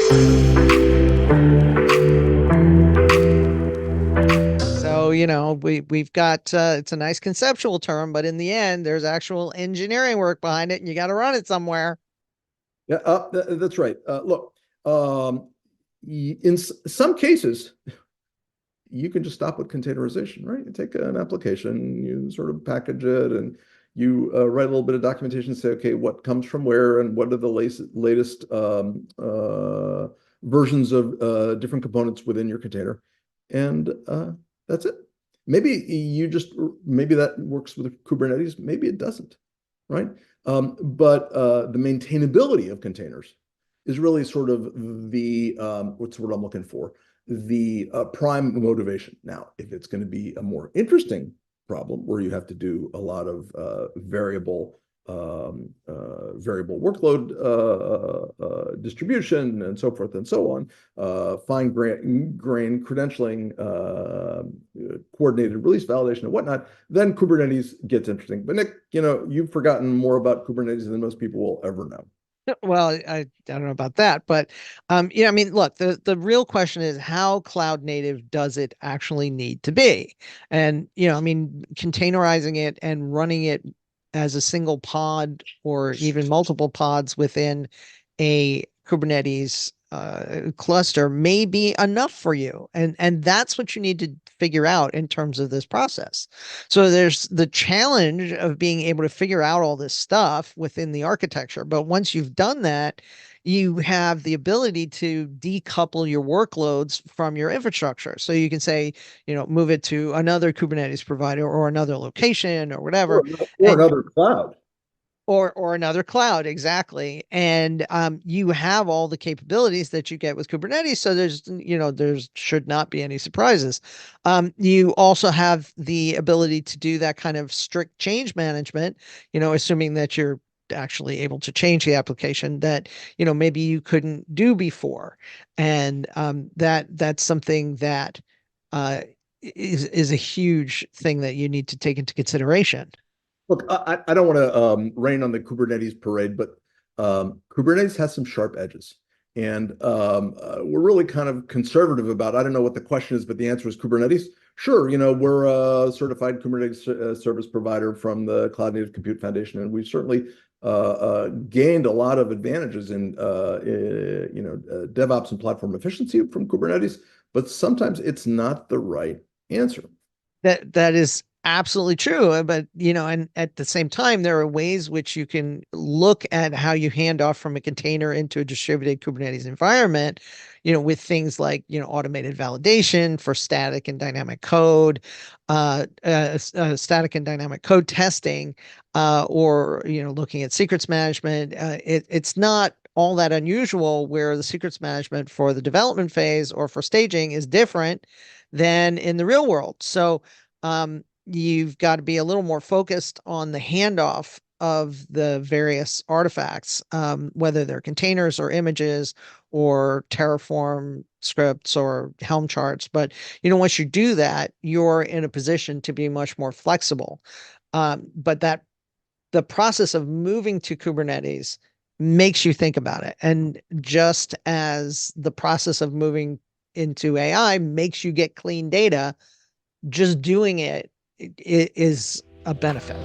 So, we've got it's a nice conceptual term, but in the end, there's actual engineering work behind it, and you got to run it somewhere. Yeah, that's right. Look, in some cases, you can just stop with containerization, right? You take an application, you sort of package it, and you write a little bit of documentation and say, okay, what comes from where, and what are the latest versions of different components within your container, and that's it. Maybe maybe that works with Kubernetes, maybe it doesn't, right? But the maintainability of containers is really sort of the what's the word I'm looking for? The prime motivation. Now, if it's going to be a more interesting problem where you have to do a lot of variable workload distribution and so forth and so on, fine grain credentialing, coordinated release validation and whatnot, then Kubernetes gets interesting. But Nick, you've forgotten more about Kubernetes than most people will ever know. Well, I don't know about that, but look, the real question is how cloud native does it actually need to be? And containerizing it and running it as a single pod or even multiple pods within a Kubernetes cluster may be enough for you. And that's what you need to figure out in terms of this process. So there's the challenge of being able to figure out all this stuff within the architecture. But once you've done that, you have the ability to decouple your workloads from your infrastructure. So you can say, move it to another Kubernetes provider or another location or whatever. Or another cloud. Or another cloud, exactly. And you have all the capabilities that you get with Kubernetes. So there should not be any surprises. You also have the ability to do that kind of strict change management, assuming that you're actually able to change the application that, maybe you couldn't do before. And that's something that is a huge thing that you need to take into consideration. Look, I don't want to rain on the Kubernetes parade, but Kubernetes has some sharp edges. And we're really kind of conservative about, I don't know what the question is, but the answer is Kubernetes. Sure, we're a certified Kubernetes service provider from the Cloud Native Compute Foundation, and we've certainly gained a lot of advantages in DevOps and platform efficiency from Kubernetes, but sometimes it's not the right answer. That is absolutely true. But, and at the same time, there are ways which you can look at how you hand off from a container into a distributed Kubernetes environment, with things like, automated validation for static and dynamic code, static and dynamic code testing, or, looking at secrets management. It's not all that unusual where the secrets management for the development phase or for staging is different than in the real world. So, you've got to be a little more focused on the handoff of the various artifacts, whether they're containers or images or Terraform scripts or Helm charts. But, once you do that, you're in a position to be much more flexible. But the process of moving to Kubernetes makes you think about it. And just as the process of moving into AI makes you get clean data, just doing it is a benefit.